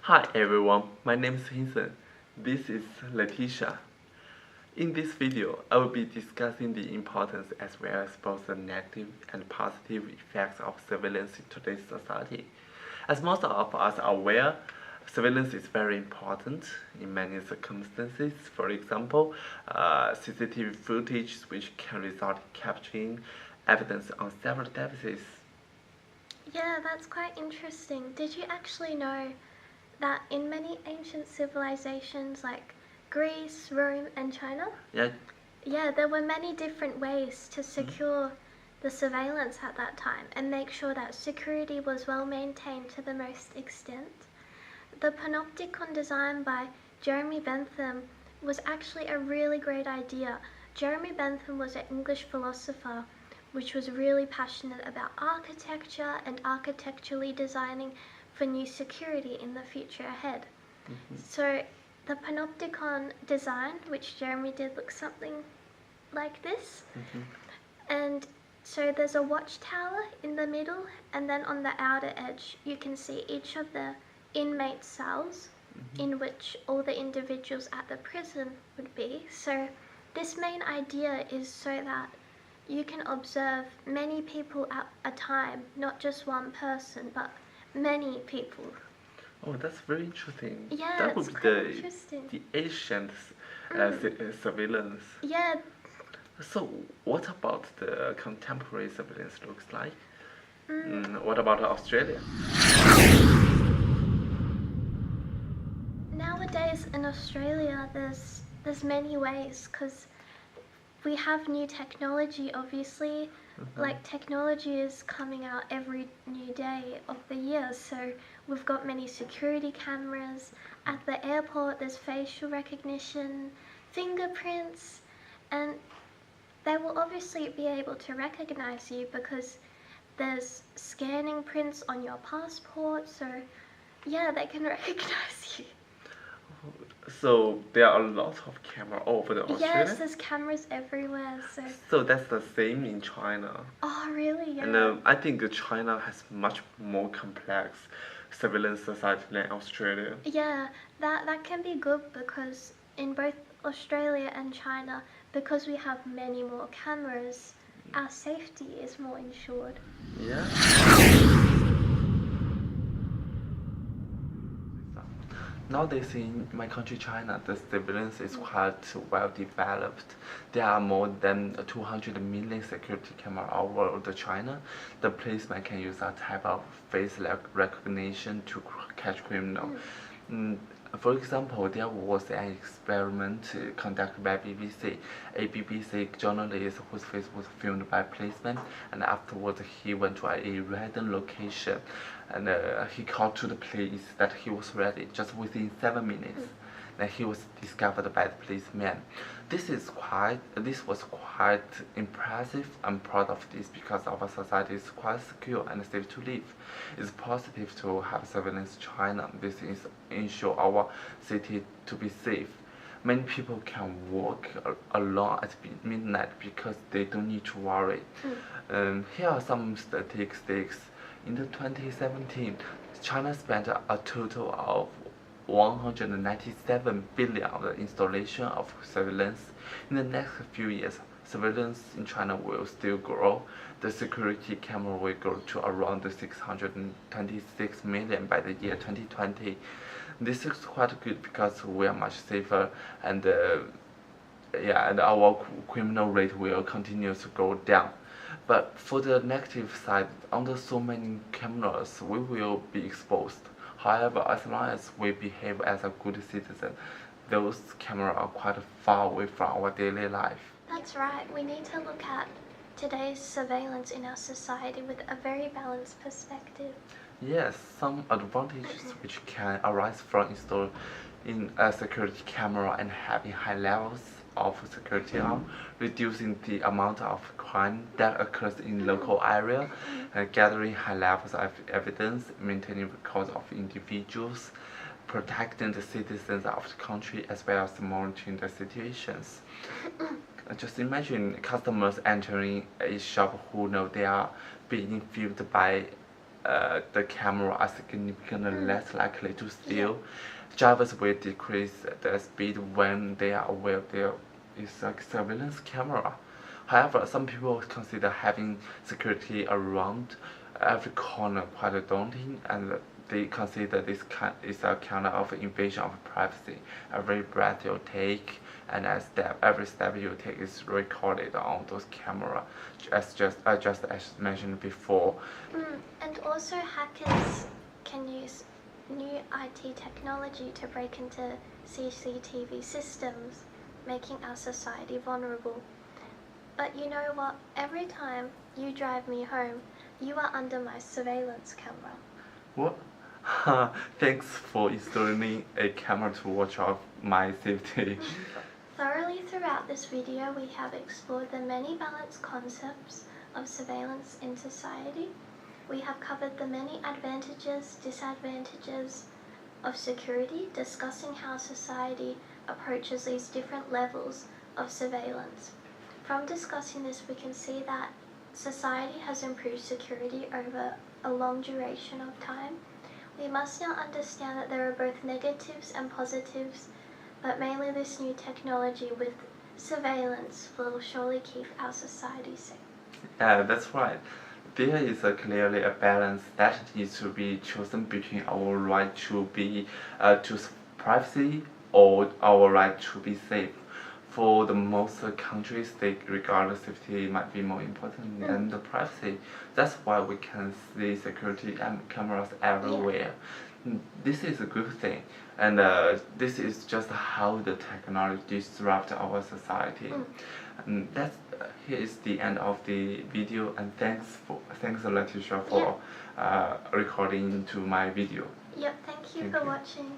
Hi everyone, my name is Hinson. This is Letitia. In this video, I will be discussing the importance as well as both the negative and positive effects of surveillance in today's society. As most of us are aware, surveillance is very important in many circumstances. For example, CCTV footage which can result in capturing evidence on several devices. Yeah, that's quite interesting. Did you actually know that in many ancient civilizations like Greece, Rome, and China, there were many different ways to secure the surveillance at that time and make sure that security was well maintained to the most extent? The panopticon design by Jeremy Bentham was actually a really great idea. Jeremy Bentham was an English philosopher which was really passionate about architecture and architecturally designing for new security in the future ahead. So the panopticon design, which Jeremy did, looks something like this. And so there's a watchtower in the middle, and then on the outer edge you can see each of the inmate cells in which all the individuals at the prison would be. So this main idea is so that you can observe many people at a time, not just one person, but many people. Oh, that's very interesting. Yeah, that would it's be quite interesting. the ancient surveillance. Yeah. So, what about the contemporary surveillance looks like? What about Australia? Nowadays in Australia, there's many ways because we have new technology, obviously. Like, technology is coming out every new day of the year, so we've got many security cameras. At the airport, there's facial recognition, fingerprints, and they will obviously be able to recognize you because there's scanning prints on your passport, so yeah, they can recognize you. So there are a lot of cameras all over Australia? Yes, there's cameras everywhere. So that's the same in China. Oh, really? Yeah. And I think China has much more complex surveillance society than Australia. Yeah, that can be good because in both Australia and China, because we have many more cameras, our safety is more ensured. Yeah. Nowadays in my country, China, the surveillance is quite well developed. There are more than 200 million security cameras all over China. The policeman can use that type of face recognition to catch criminals. For example, there was an experiment conducted by BBC. A BBC journalist whose face was filmed by policemen, and afterwards he went to a random location, and he called to the police that he was ready just within 7 minutes. Then he was discovered by the policeman. This was quite impressive. I'm proud of this because our society is quite secure and safe to live. It's positive to have surveillance in China. This is ensure our city to be safe. Many people can walk alone at midnight because they don't need to worry. Here are some statistics. In 2017, China spent a total of 197 billion on the installation of surveillance. In the next few years, surveillance in China will still grow. The security camera will grow to around 626 million by the year 2020. This is quite good because we are much safer, and and our criminal rate will continue to go down. But for the negative side, under so many cameras, we will be exposed. However, as long as we behave as a good citizen, those cameras are quite far away from our daily life. That's right. We need to look at today's surveillance in our society with a very balanced perspective. Yes, some advantages which can arise from installing a security camera and having high levels of security are reducing the amount of crime that occurs in local area, gathering high levels of evidence, maintaining records of individuals, protecting the citizens of the country, as well as monitoring the situations. Just imagine customers entering a shop who know they are being filmed by the camera are significantly less likely to steal. Drivers will decrease the speed when they are aware there is a surveillance camera. However, some people consider having security around every corner quite daunting, and they consider this is a kind of invasion of privacy. Every breath you take and every step you take is recorded on those cameras, as mentioned before. And also hackers can use new IT technology to break into CCTV systems, making our society vulnerable. But you know what? Every time you drive me home, you are under my surveillance camera. What? Thanks for installing a camera to watch out my safety. Thoroughly throughout this video, we have explored the many balanced concepts of surveillance in society. We have covered the many advantages, disadvantages of security, discussing how society approaches these different levels of surveillance. From discussing this, we can see that society has improved security over a long duration of time. We must now understand that there are both negatives and positives, but mainly this new technology with surveillance will surely keep our society safe. Yeah, that's right. There is clearly a balance that needs to be chosen between our right to privacy or our right to be safe. For the most countries, they regard safety might be more important than the privacy. That's why we can see security cameras everywhere. This is a good thing, and this is just how the technology disrupts our society. And here is the end of the video, and thanks Letitia for recording to my video. Yep, thank you for watching.